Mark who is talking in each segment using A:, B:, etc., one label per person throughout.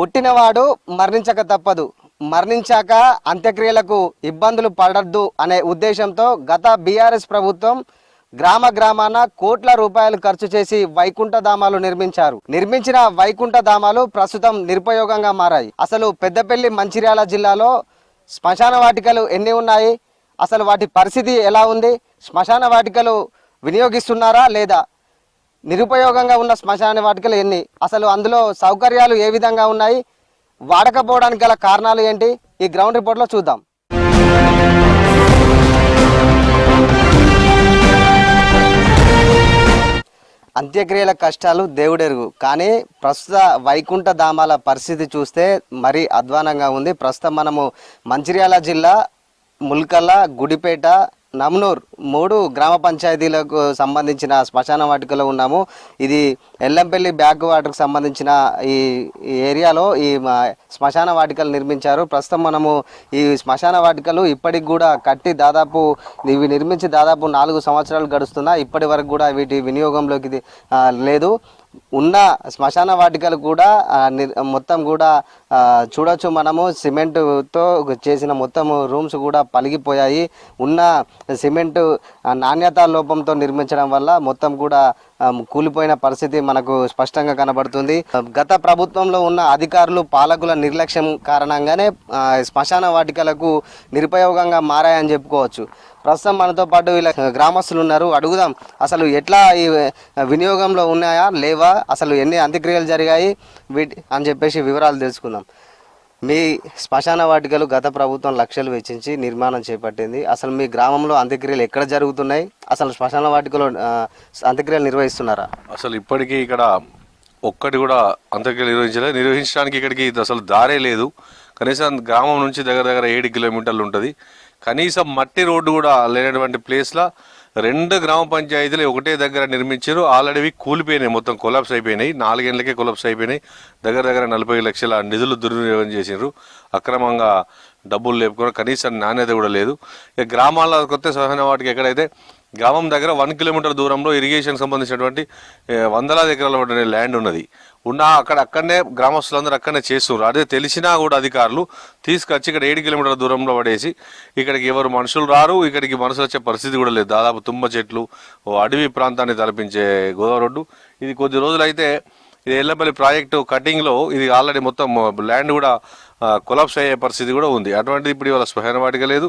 A: పుట్టినవాడు మరణించక తప్పదు, మరణించాక అంత్యక్రియలకు ఇబ్బందులు పడద్దు అనే ఉద్దేశంతో గత బీఆర్ఎస్ ప్రభుత్వం గ్రామ గ్రామాన కోట్ల రూపాయలు ఖర్చు చేసి వైకుంఠ ధామాలు నిర్మించిన వైకుంఠ ధామాలు ప్రస్తుతం నిరుపయోగంగా మారాయి. అసలు పెద్దపల్లి మంచిర్యాల జిల్లాలో శ్మశాన వాటికలు ఎన్ని ఉన్నాయి, అసలు వాటి పరిస్థితి ఎలా ఉంది, శ్మశాన వాటికలు వినియోగిస్తున్నారా లేదా, నిరుపయోగంగా ఉన్న శ్మశాన వాటికలు ఎన్ని, అసలు అందులో సౌకర్యాలు ఏ విధంగా ఉన్నాయి, వాడకపోవడానికి గల కారణాలు ఏంటి, ఈ గ్రౌండ్ రిపోర్ట్లో చూద్దాం. అంత్యక్రియల కష్టాలు దేవుడెరుగు, కానీ ప్రస్తుత వైకుంఠ ధామాల పరిస్థితి చూస్తే మరీ అధ్వానంగా ఉంది. ప్రస్తుతం మనము మంచిర్యాల జిల్లా ముల్కల్ల, గుడిపేట, నమ్నూర్ 3 గ్రామ పంచాయతీలకు సంబంధించిన శ్మశాన వాటికలో ఉన్నాము. ఇది ఎల్లంపల్లి బ్యాక్ వాటర్కి సంబంధించిన ఈ ఏరియాలో ఈ శ్మశాన వాటికలు నిర్మించారు. ప్రస్తుతం మనము ఈ శ్మశాన వాటికలు ఇప్పటికి కూడా కట్టి ఇవి నిర్మించి దాదాపు 4 సంవత్సరాలు గడుస్తున్నా ఇప్పటి వరకు కూడా వీటి వినియోగంలోకి లేదు. ఉన్న శ్మశాన వాటికలు కూడా మొత్తం కూడా చూడొచ్చు మనము. సిమెంటుతో చేసిన మొత్తం రూమ్స్ కూడా పలిగిపోయాయి. ఉన్న సిమెంటు నాణ్యత లోపంతో నిర్మించడం వల్ల మొత్తం కూడా కూలిపోయిన పరిస్థితి మనకు స్పష్టంగా కనబడుతుంది. గత ప్రభుత్వంలో ఉన్న అధికారులు, పాలకుల నిర్లక్ష్యం కారణంగానే శ్మశాన వాటికలకు నిరుపయోగంగా మారాయని చెప్పుకోవచ్చు. ప్రస్తుతం మనతో పాటు వీళ్ళ గ్రామస్తులు ఉన్నారు, అడుగుదాం అసలు ఎట్లా ఈ వినియోగంలో ఉన్నాయా లేవా, అసలు ఎన్ని అంత్యక్రియలు జరిగాయి అని చెప్పేసి వివరాలు తెలుసుకుందాం. మీ శ్మశాన వాటికలు గత ప్రభుత్వం లక్షలు వెచ్చించి నిర్మాణం చేపట్టింది. అసలు మీ గ్రామంలో అంత్యక్రియలు ఎక్కడ జరుగుతున్నాయి, అసలు శ్మశాన వాటికలో అంత్యక్రియలు నిర్వహిస్తున్నారా?
B: అసలు ఇప్పటికీ ఇక్కడ ఒక్కటి కూడా అంత్యక్రియలు నిర్వహించడానికి ఇక్కడికి అసలు దారే లేదు. కనీసం గ్రామం నుంచి దగ్గర 7 కిలోమీటర్లు ఉంటుంది. కనీసం మట్టి రోడ్డు కూడా లేనటువంటి ప్లేస్లో 2 గ్రామ పంచాయతీలు ఒకటే దగ్గర నిర్మించారు. ఆల్రెడీ కూలిపోయినాయి, మొత్తం కొలాప్స్ అయిపోయినాయి. 4 ఏళ్ళకే కొలాప్స్ అయిపోయినాయి. దగ్గర 40 లక్షల నిధులు దుర్వినియోగం చేసినారు. అక్రమంగా డబ్బులు లేపుకొని కనీసం నాణ్యత కూడా లేదు. ఇక గ్రామాల కొత్త శ్మశాన వాటికి ఎక్కడైతే గ్రామం దగ్గర 1 కిలోమీటర్ దూరంలో ఇరిగేషన్ సంబంధించినటువంటి వందలాది ఎకరాల ల్యాండ్ ఉన్నది. అక్కడనే గ్రామస్తులందరూ అక్కడనే చేస్తున్నారు. అదే తెలిసినా కూడా అధికారులు తీసుకొచ్చి ఇక్కడ 7 కిలోమీటర్ల దూరంలో పడేసి ఇక్కడికి ఎవరు మనుషులు రారు, ఇక్కడికి మనుషులు వచ్చే పరిస్థితి కూడా లేదు. దాదాపు తుమ్మ చెట్లు, అడవి ప్రాంతాన్ని తలపించే గోదావరి రోడ్డు. ఇది కొద్ది రోజులైతే ఇది ఎల్లంపల్లి ప్రాజెక్టు కటింగ్లో ఇది ఆల్రెడీ మొత్తం ల్యాండ్ కూడా కొలాప్స్ అయ్యే పరిస్థితి కూడా ఉంది. అటువంటిది ఇప్పుడు ఇవాళ శ్మశాన వాటిక లేదు,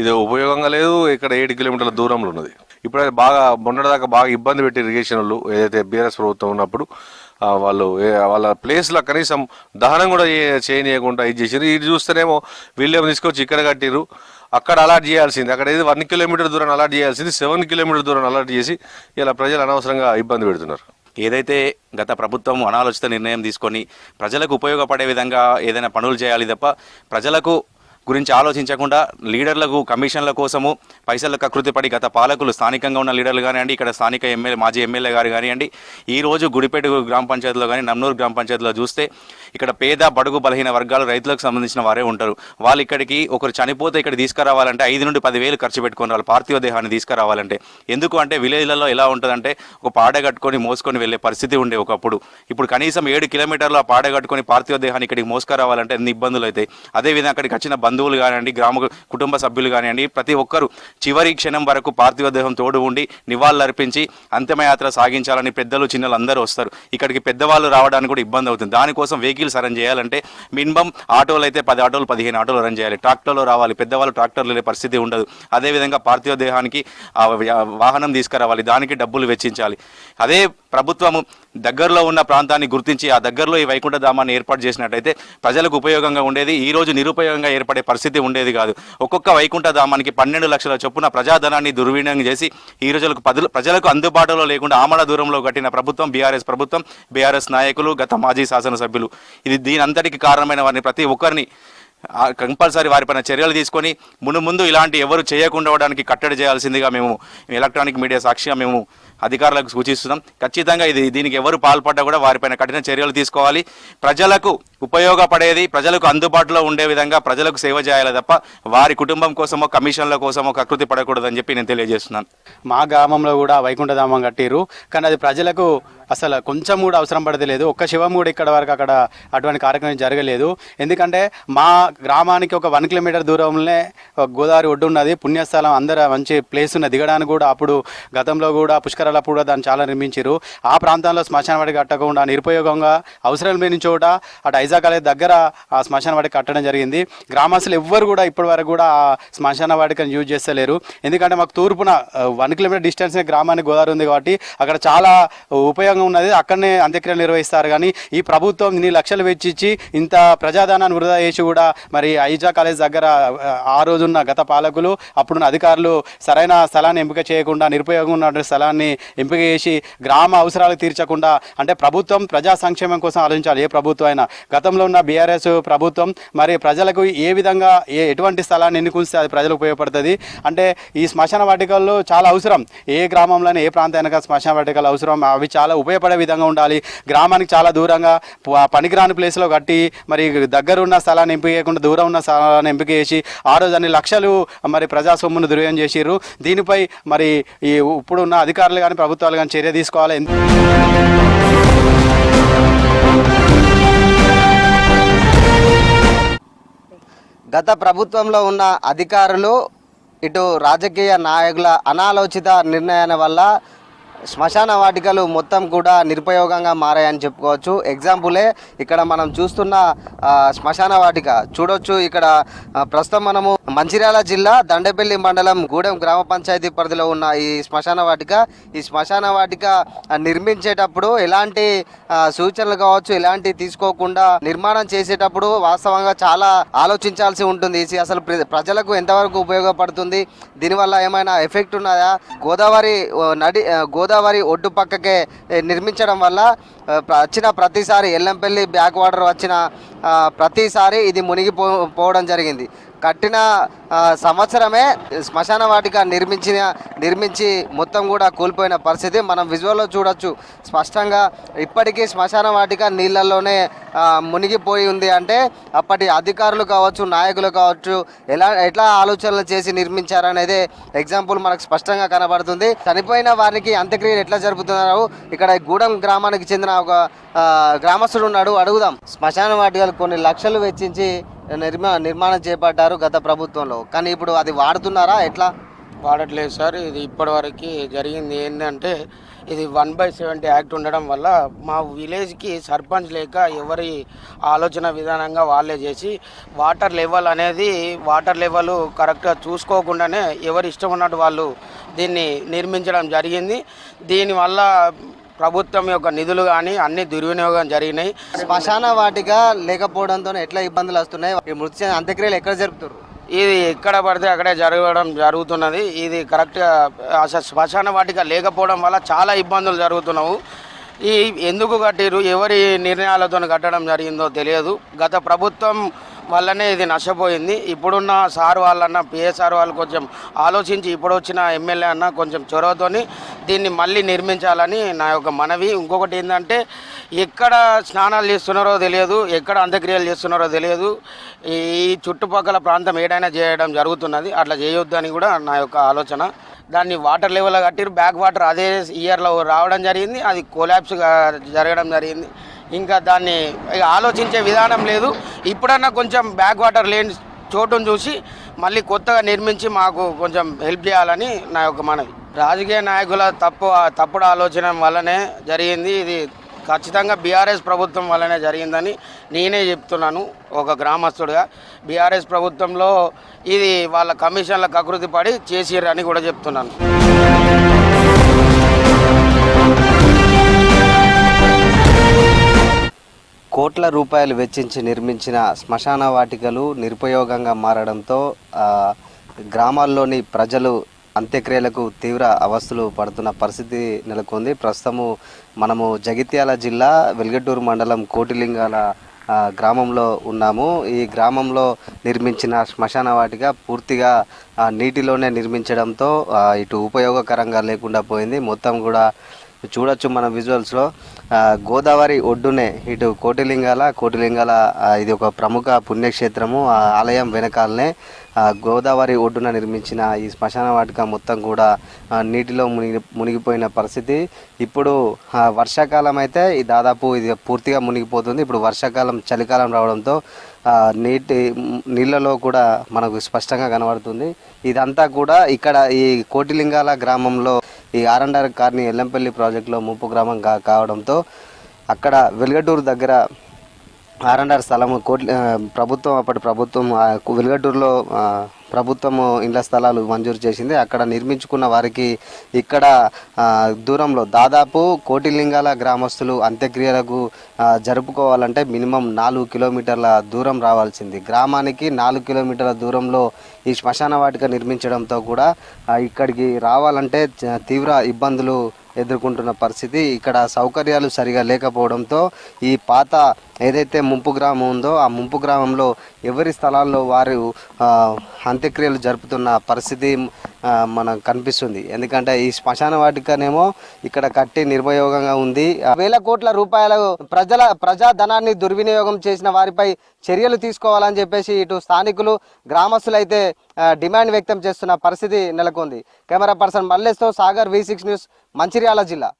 B: ఇది ఉపయోగంగా లేదు. ఇక్కడ 7 కిలోమీటర్ల దూరంలో ఉన్నది. ఇప్పుడైతే మొన్నటిదాకా బాగా ఇబ్బంది పెట్టి ఇరిగేషన్ వాళ్ళు ఏదైతే బీఆర్ఎస్ ప్రభుత్వం ఉన్నప్పుడు వాళ్ళ ప్లేస్లో కనీసం దహనం కూడా చేయనీయకుండా ఇది చేసారు. ఇది చూస్తేనేమో వీళ్ళేమో తీసుకొచ్చి ఇక్కడ కట్టిరు. అక్కడ అలాట్ చేయాల్సింది, అక్కడ ఏది 1 కిలోమీటర్ దూరం అలాట్ చేయాల్సింది 7 కిలోమీటర్ దూరం అలాట్ చేసి ఇలా ప్రజలు అనవసరంగా ఇబ్బంది పెడుతున్నారు.
C: ఏదైతే గత ప్రభుత్వం అనాలోచిత నిర్ణయం తీసుకొని ప్రజలకు ఉపయోగపడే విధంగా ఏదైనా పనులు చేయాలి తప్ప ప్రజలకు గురించి ఆలోచించకుండా లీడర్లకు కమిషన్ల కోసము పైసలు కకృతిపడి గత పాలకులు స్థానికంగా ఉన్న లీడర్లు కానివ్వండి, ఇక్కడ స్థానిక మాజీ ఎమ్మెల్యే గారు కానివ్వండి, ఈరోజు గుడిపేట గ్రామ పంచాయతీలో కానీ నమ్నూరు గ్రామ పంచాయతీలో చూస్తే ఇక్కడ పేద బడుగు బలహీన వర్గాలు రైతులకు సంబంధించిన వారే ఉంటారు. వాళ్ళు ఇక్కడికి ఒకరు చనిపోతే ఇక్కడ తీసుకురావాలంటే 5 నుండి 10 వేలు ఖర్చు పెట్టుకుని వాళ్ళు పార్థివ దేహాన్ని తీసుకురావాలంటే. ఎందుకు అంటే విలేజ్లలో ఎలా ఉంటుందంటే ఒక పాడ కట్టుకొని మోసుకొని వెళ్ళే పరిస్థితి ఉండే ఒకప్పుడు. ఇప్పుడు కనీసం 7 కిలోమీటర్ల పాడ కట్టుకొని పార్థివ దేహాన్ని ఇక్కడికి మోసుకురావాలంటే ఎన్ని ఇబ్బందులు అవుతాయి. అదేవిధంగా అక్కడికి వచ్చిన బంధువులు కానివ్వండి, గ్రామ కుటుంబ సభ్యులు కానివ్వండి, ప్రతి ఒక్కరు చివరి క్షణం వరకు పార్థివ దేహం తోడు ఉండి నివాళులర్పించి అంతిమయాత్ర సాగించాలని పెద్దలు చిన్నలు అందరూ వస్తారు. ఇక్కడికి పెద్దవాళ్ళు రావడానికి కూడా ఇబ్బంది అవుతుంది. దానికోసం వెహికల్స్ అరేంజ్ చేయాలంటే మినిమం ఆటోలు అయితే 10 ఆటోలు 15 ఆటోలు అరేంజ్ చేయాలి. ట్రాక్టర్లో రావాలి, పెద్దవాళ్ళు ట్రాక్టర్లు వెళ్ళే పరిస్థితి ఉండదు. అదేవిధంగా పార్థివ దేహానికి వాహనం తీసుకురావాలి, దానికి డబ్బులు వెచ్చించాలి. అదే ప్రభుత్వము దగ్గరలో ఉన్న ప్రాంతాన్ని గుర్తించి ఆ దగ్గరలో ఈ వైకుంఠ ధామాన్ని ఏర్పాటు చేసినట్టయితే ప్రజలకు ఉపయోగంగా ఉండేది. ఈ రోజు నిరుపయోగంగా ఏర్పడే పరిస్థితి ఉండేది కాదు. ఒక్కొక్క వైకుంఠ ధామానికి 12 లక్షల చొప్పున ప్రజాధనాన్ని దుర్వినియోగం చేసి ఈ రోజులకు ప్రజలకు అందుబాటులో లేకుండా ఆమడ దూరంలో కట్టిన ప్రభుత్వం బీఆర్ఎస్ ప్రభుత్వం, బీఆర్ఎస్ నాయకులు, గత మాజీ శాసనసభ్యులు. ఇది దీని అంతటికి కారణమైన వారిని ప్రతి ఒక్కరిని కంపల్సరీ వారిపైన చర్యలు తీసుకొని ముందు ఇలాంటి ఎవరు చేయకుండా ఉండడానికి కట్టడి చేయాల్సిందిగా మేము ఎలక్ట్రానిక్ మీడియా సాక్షిగా మేము అధికారులకు సూచిస్తున్నాం. ఖచ్చితంగా దీనికి ఎవరు పాల్పడ్డా కూడా వారిపైన కఠిన చర్యలు తీసుకోవాలి. ప్రజలకు ఉపయోగపడేది, ప్రజలకు అందుబాటులో ఉండే విధంగా ప్రజలకు సేవ చేయాలి తప్ప వారి కుటుంబం కోసమో కమిషన్ల కోసమో కకృతి పడకూడదని చెప్పి నేను తెలియజేస్తున్నాను.
D: మా గ్రామంలో కూడా వైకుంఠధామం కట్టిరు, కానీ అది ప్రజలకు అసలు కొంచెం కూడా అవసరం పడతలేదు. ఒక్క శివం కూడా ఇక్కడ వరకు అక్కడ అటువంటి కార్యక్రమం జరగలేదు. ఎందుకంటే మా గ్రామానికి ఒక 1 కిలోమీటర్ దూరంలోనే గోదావరి ఒడ్డు ఉన్నది, పుణ్యస్థలం, అందరూ మంచి ప్లేస్ ఉన్నది దిగడానికి కూడా. అప్పుడు గతంలో కూడా పుష్కరాలప్పుడు కూడా దాన్ని చాలా నిర్మించారు. ఆ ప్రాంతంలో శ్మశాన వాటిక కట్టకుండా నిరుపయోగంగా అవసరం లేని చోట అటు ఐజా కాలేజ్ దగ్గర ఆ శ్మశాన వాటిక కట్టడం జరిగింది. గ్రామస్తులు ఎవ్వరు కూడా ఇప్పటి వరకు కూడా ఆ శ్మశాన వాటికను యూజ్ చేస్తలేరు. ఎందుకంటే మాకు తూర్పున 1 కిలోమీటర్ డిస్టెన్స్ గ్రామానికి గోదావరి ఉంది కాబట్టి అక్కడ చాలా ఉపయోగం ఉన్నది, అక్కడనే అంత్యక్రియలు నిర్వహిస్తారు. కానీ ఈ ప్రభుత్వం ఇన్ని లక్షలు వెచ్చిచ్చి ఇంత ప్రజాధనాన్ని వృధా చేసి కూడా మరి ఐజా కాలేజ్ దగ్గర ఆ రోజున్న గత పాలకులు అప్పుడున్న అధికారులు సరైన స్థలాన్ని ఎంపిక చేయకుండా నిరుపయోగం ఉన్న స్థలాన్ని ఎంపిక చేసి గ్రామ అవసరాలు తీర్చకుండా, అంటే ప్రభుత్వం ప్రజా సంక్షేమం కోసం ఆలోచించాలి ఏ ప్రభుత్వం అయినా. గతంలో ఉన్న బీఆర్ఎస్ ప్రభుత్వం మరి ప్రజలకు ఏ విధంగా ఎటువంటి స్థలాన్ని ఎన్నుకుంటే అది ప్రజలకు ఉపయోగపడుతుంది. అంటే ఈ శ్మశాన వాటికల్లో చాలా అవసరం, ఏ గ్రామంలోనే ఏ ప్రాంతానికి శ్మశాన వాటికలు అవసరం. అవి చాలా ఉపయోగపడే విధంగా ఉండాలి. గ్రామానికి చాలా దూరంగా పనికిరాని ప్లేస్లో కట్టి మరి దగ్గర ఉన్న స్థలాన్ని ఎంపిక చేయకుండా దూరం ఉన్న స్థలాన్ని ఎంపిక చేసి ఆ రోజు అన్ని లక్షలు మరి ప్రజా సొమ్మును దుర్వ్యయం చేసిర్రు. దీనిపై మరి ఈ ఇప్పుడున్న అధికారులు కానీ ప్రభుత్వాలు కానీ చర్య తీసుకోవాలి.
A: గత ప్రభుత్వంలో ఉన్న అధికారులు ఇటు రాజకీయ నాయకుల అనాలోచిత నిర్ణయాల వల్ల శ్మశాన వాటికలు మొత్తం కూడా నిరుపయోగంగా మారాయని చెప్పుకోవచ్చు. ఎగ్జాంపులే ఇక్కడ మనం చూస్తున్న శ్మశాన వాటిక చూడొచ్చు. ఇక్కడ ప్రస్తుతం మనము మంచిర్యాల జిల్లా దండేపల్లి మండలం గూడెం గ్రామ పంచాయతీ పరిధిలో ఉన్న ఈ శ్మశాన వాటిక నిర్మించేటప్పుడు ఎలాంటి సూచనలు కావచ్చు ఎలాంటి తీసుకోకుండా నిర్మాణం చేసేటప్పుడు వాస్తవంగా చాలా ఆలోచించాల్సి ఉంటుంది. అసలు ప్రజలకు ఎంతవరకు ఉపయోగపడుతుంది, దీనివల్ల ఏమైనా ఎఫెక్ట్ ఉన్నదా, గోదావరి ఒడ్డు పక్కకే నిర్మించడం వల్ల వచ్చిన ప్రతిసారి ఎల్లంపల్లి బ్యాక్ వాటర్ వచ్చిన ప్రతిసారి ఇది మునిగిపోవడం జరిగింది. కట్టిన సంవత్సరమే శ్మశాన వాటిక నిర్మించి మొత్తం కూడా కూలిపోయిన పరిస్థితి మనం విజువల్లో చూడొచ్చు స్పష్టంగా. ఇప్పటికీ శ్మశాన వాటిక నీళ్ళల్లోనే మునిగిపోయి ఉంది. అంటే అప్పటి అధికారులు కావచ్చు నాయకులు కావచ్చు ఎట్లా ఆలోచనలు చేసి నిర్మించారనేదే ఎగ్జాంపుల్ మనకు స్పష్టంగా కనబడుతుంది. చనిపోయిన వారికి అంత్యక్రియలు ఎట్లా జరుపుతున్నారు ఇక్కడ గూడెం గ్రామానికి చెందిన ఒక గ్రామస్తుడు ఉన్నాడు, అడుగుదాం. శ్మశాన వాటికలు కొన్ని లక్షలు వెచ్చించి నిర్మాణం చేపట్టారు గత ప్రభుత్వంలో, కానీ ఇప్పుడు అది వాడుతున్నారా, ఎట్లా?
E: వాడట్లేదు సార్. ఇది ఇప్పటివరకు జరిగింది ఏంటంటే ఇది 1/70 యాక్ట్ ఉండడం వల్ల మా విలేజ్కి సర్పంచ్ లేక ఎవరి ఆలోచన విధానంగా వాళ్ళే చేసి వాటర్ లెవెల్ కరెక్ట్గా చూసుకోకుండానే ఎవరి ఇష్టం ఉన్నట్టు వాళ్ళు దీన్ని నిర్మించడం జరిగింది. దీనివల్ల ప్రభుత్వం యొక్క నిధులు కానీ అన్ని దుర్వినియోగం జరిగినాయి.
A: శ్మశాన వాటిక లేకపోవడంతో ఎట్లా ఇబ్బందులు వస్తున్నాయి? మృతి అంత్యక్రియలు ఎక్కడ జరుపుతారు?
E: ఇది ఎక్కడ పడితే అక్కడే జరుగుతున్నది. ఇది కరెక్ట్గా అసలు శ్మశాన వాటిక లేకపోవడం వల్ల చాలా ఇబ్బందులు జరుగుతున్నావు. ఎందుకు కట్టిరు, ఎవరి నిర్ణయాలతో కట్టడం జరిగిందో తెలియదు. గత ప్రభుత్వం వల్లనే ఇది నష్టపోయింది. ఇప్పుడున్న సార్ వాళ్ళన్న పిఎస్ఆర్ వాళ్ళు కొంచెం ఆలోచించి ఇప్పుడు వచ్చిన ఎమ్మెల్యే అన్న కొంచెం చొరవతోని దీన్ని మళ్ళీ నిర్మించాలని నా యొక్క మనవి. ఇంకొకటి ఏంటంటే ఎక్కడ స్నానాలు చేస్తున్నారో తెలియదు, ఎక్కడ అంత్యక్రియలు చేస్తున్నారో తెలియదు. ఈ చుట్టుపక్కల ప్రాంతం ఏదైనా చేయడం జరుగుతున్నది, అట్లా చేయొద్దని కూడా నా యొక్క ఆలోచన. దాన్ని వాటర్ లెవెల్లో కట్టిరు, బ్యాక్ వాటర్ అదే ఇయర్లో రావడం జరిగింది, అది కొలాప్స్ జరగడం జరిగింది. ఇంకా దాన్ని ఆలోచించే విధానం లేదు. ఇప్పుడన్నా కొంచెం బ్యాక్ వాటర్ లేని చోటును చూసి మళ్ళీ కొత్తగా నిర్మించి మాకు కొంచెం హెల్ప్ చేయాలని నా యొక్క మనవి. రాజకీయ నాయకుల తప్పుడు ఆలోచన వల్లనే జరిగింది. ఇది ఖచ్చితంగా బీఆర్ఎస్ ప్రభుత్వం వల్లనే జరిగిందని నేనే చెప్తున్నాను ఒక గ్రామస్తుడిగా. బీఆర్ఎస్ ప్రభుత్వంలో ఇది వాళ్ళ కమిషన్లకు అకృతి పడి చేసిరని కూడా చెప్తున్నాను.
A: కోట్ల రూపాయలు వెచ్చించి నిర్మించిన శ్మశాన వాటికలు నిరుపయోగంగా మారడంతో గ్రామాల్లోని ప్రజలు అంత్యక్రియలకు తీవ్ర అవస్థలు పడుతున్న పరిస్థితి నెలకొంది. ప్రస్తుతము మనము జగిత్యాల జిల్లా వెల్గటూరు మండలం కోటిలింగాల గ్రామంలో ఉన్నాము. ఈ గ్రామంలో నిర్మించిన శ్మశాన వాటిక పూర్తిగా నీటిలోనే నిర్మించడంతో ఇటు ఉపయోగకరంగా లేకుండా పోయింది. మొత్తం కూడా చూడొచ్చు మన విజువల్స్లో గోదావరి ఒడ్డునే ఇటు కోటిలింగాల ఇది ఒక ప్రముఖ పుణ్యక్షేత్రము. ఆ ఆలయం వెనకాలనే గోదావరి ఒడ్డున నిర్మించిన ఈ శ్మశాన వాటిక మొత్తం కూడా నీటిలో మునిగిపోయిన పరిస్థితి. ఇప్పుడు వర్షాకాలం అయితే దాదాపు ఇది పూర్తిగా మునిగిపోతుంది. ఇప్పుడు వర్షాకాలం చలికాలం రావడంతో నీళ్ళలో కూడా మనకు స్పష్టంగా కనబడుతుంది. ఇదంతా కూడా ఇక్కడ ఈ కోటిలింగాల గ్రామంలో ఈ ఆర్ఎండ్ఆర్ కాలనీ ఎల్లంపల్లి ప్రాజెక్టులో ముంపు గ్రామం కావడంతో అక్కడ వెలుగటూరు దగ్గర ఆర్ఎండ్ఆర్ స్థలము అప్పటి ప్రభుత్వం వెలుగటూరులో ప్రభుత్వం ఇండ్ల స్థలాలు మంజూరు చేసింది. అక్కడ నిర్మించుకున్న వారికి ఇక్కడ దూరంలో దాదాపు కోటిలింగాల గ్రామస్తులు అంత్యక్రియలకు జరుపుకోవాలంటే మినిమం 4 కిలోమీటర్ల దూరం రావాల్సింది. గ్రామానికి 4 కిలోమీటర్ల దూరంలో ఈ శ్మశాన వాటిక నిర్మించడంతో కూడా ఇక్కడికి రావాలంటే తీవ్ర ఇబ్బందులు ఎదుర్కొంటున్న పరిస్థితి. ఇక్కడ సౌకర్యాలు సరిగా లేకపోవడంతో ఈ పాత ఏదైతే ముంపు గ్రామం ఉందో ఆ ముంపు గ్రామంలో ఎవరి స్థలాల్లో వారు అంత్యక్రియలు జరుపుతున్న పరిస్థితి మనకు కనిపిస్తుంది. ఎందుకంటే ఈ శ్మశాన వాటికనేమో ఇక్కడ కట్టి నిర్వయోగంగా ఉంది. వేల కోట్ల రూపాయల ప్రజాధనాన్ని దుర్వినియోగం చేసిన వారిపై చర్యలు తీసుకోవాలని చెప్పేసి ఇటు స్థానికులు గ్రామస్తులు అయితే డిమాండ్ వ్యక్తం చేస్తున్న పరిస్థితి నెలకొంది. కెమెరా పర్సన్ మల్లేష్తో సాగర్, V6 న్యూస్, మంచిర్యాల జిల్లా.